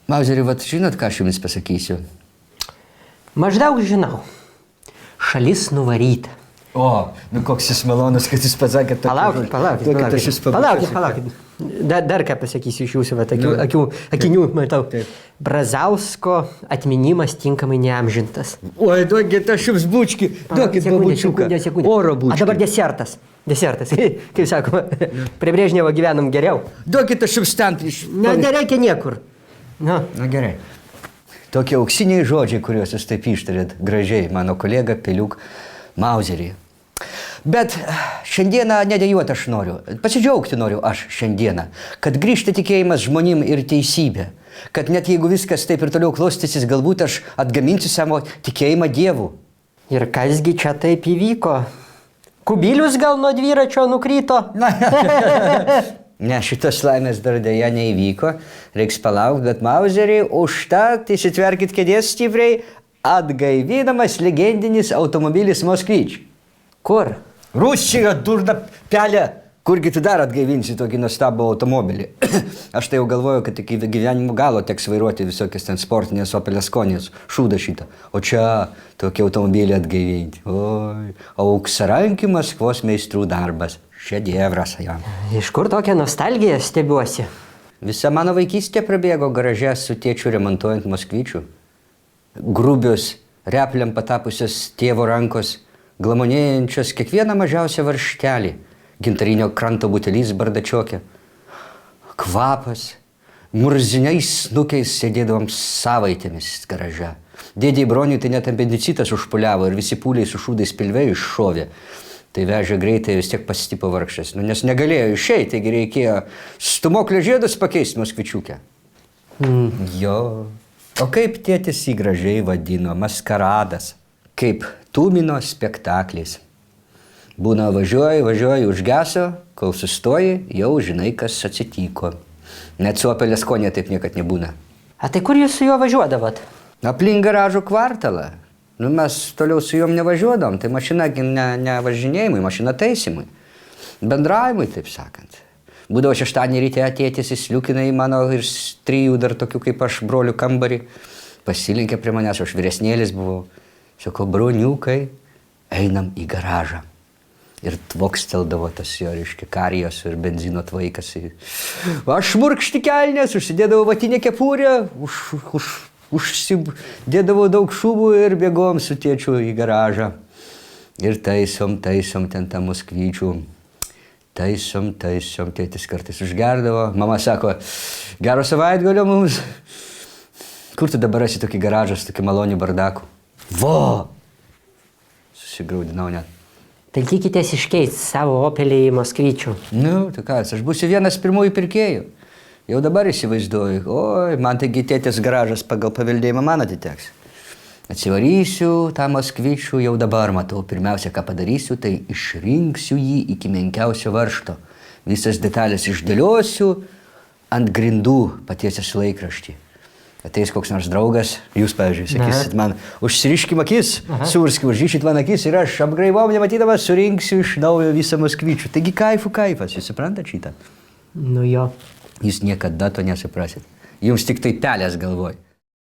Mauzeri, vat žinot, ką aš jums pasakysiu? Maždaug žinau. Šalis nuvaryta. O, nu koks jis malonus, kad jis pasakė tokį Palaukit. Dar ką pasakysiu iš jūsų, akinių, matau. Brazausko atminimas tinkamai neamžintas. Oi, duokit aš jums bučkį, duokit babučiuką. Oro bučkį. O dabar desertas, kaip sakoma, prie Brežnevo gyvenam geriau. Duokit aš jums ten iš... Nereikia niekur. Na gerai. Tokie auksiniai žodžiai, kuriuos jūs taip ištarėt gražiai, mano kolega Peliuk Mauzerį. Bet šiandieną nedėjuoti aš noriu, pasidžiaugti noriu aš šiandieną, kad grįžta tikėjimas žmonėm ir teisybė, kad net jeigu viskas taip ir toliau klostysis, galbūt aš atgaminsiu savo tikėjimą Dievu. Ir kasgi čia taip įvyko? Kubilius gal nuo dviračio nukrito? Ne, šitos laimės dar dėja neįvyko, reiks palaukti, bet Mauzerį užtat įsitverkit kėdės stipriai, atgaivinamas legendinis automobilis Moskvyč. Kur? Rusija, durna pelė. Kurgi tu dar atgaivinsi tokį nuostabų automobilį? Aš tai jau galvoju, kad iki gyvenimo galo teks vairuoti visokias ten sportinės Opel Asconijas, šūdą šitą. O čia tokį automobilį atgaivinti. Oi, auksarankių Maskvos meistrų darbas. Šedevras jam. Iš kur tokią nostalgiją stebiuosi? Visa mano vaikystė prabėgo garaže su tėčiu remontuojant Moskvyčių. Grubios, repliam patapusios tėvo rankos, glamonėjančios kiekvieną mažiausią varžtelį, gintarinio kranto butelys bardačiokė. Kvapas, murziniais snukiais sėdėdavom savaitėmis garaže. Dėdei Broniui tai net apendicitas užpuliavo ir visi pūliai su šūdais pilve iššovė. Tai vežė greitai vis tiek pasistipo vargšas, nes negalėjo išeiti, taigi reikėjo stumoklio žiedus pakeisti Moskvičiukę. Jo. O kaip tėtis jį gražiai vadino, maskaradas, kaip Tumino spektaklis. Būna važiuoji, užgeso, kol sustoji, jau žinai, kas atsitiko. Net su Opel Asconija taip niekad nebūna. A tai kur jūs su juo važiuodavot? Aplink garažų kvartalą. Nu, mes toliau su juom nevažiuodavom, tai mašina ne važinėjimui, mašina taisymui. Bendravimui, taip sakant. Būdavo šeštadienį ryte tėtis įsliukina į mano ir trijų dar tokių kaip aš brolių kambarį. Pasilinkė prie manęs, aš vyresnėlis buvau. Sako, broniukai, einam į garažą. Ir tvoksteldavo tas jo, reiškia, karijos ir benzino tvaikas. Aš murkšti kelnes, užsidėdavau vatinę kepurę, užsidėdavau daug šūbų ir bėgom su tėčiu į garažą. Ir taisom ten tą Moskvyčių. Taisom, tėtis kartais užgerdavo. Mama sako, gero savaitgalio mums. Kur tu dabar esi tokį garažą su tokį malonių bardakų? Vo! Susigraudinau net. Tai tikitės iškeisti savo Opelį į Moskvyčių. Nu, tai kas, aš būsiu vienas pirmųjų pirkėjų. Jau dabar įsivaizduoju, oi, man taigi tėtės garažas pagal paveldėjimą man atiteks. Atsivarysiu tą Moskvyčių, jau dabar matau. Pirmiausia, ką padarysiu, tai išrinksiu jį iki menkiausio varžto. Visas detalės išdėliosiu ant grindų patiesęs laikraštį. Ateis koks nors draugas, jūs, pavyzdžiui, sakysit man, užsiriškim akis, surski, užrišit man akis ir aš apgraivom nematydamas surinksiu iš naujo visą Moskvyčių. Taigi kaifas, jūs suprantat šitą? Nu jo. Jūs niekada to nesuprasit. Jums tik tai pelės galvoj.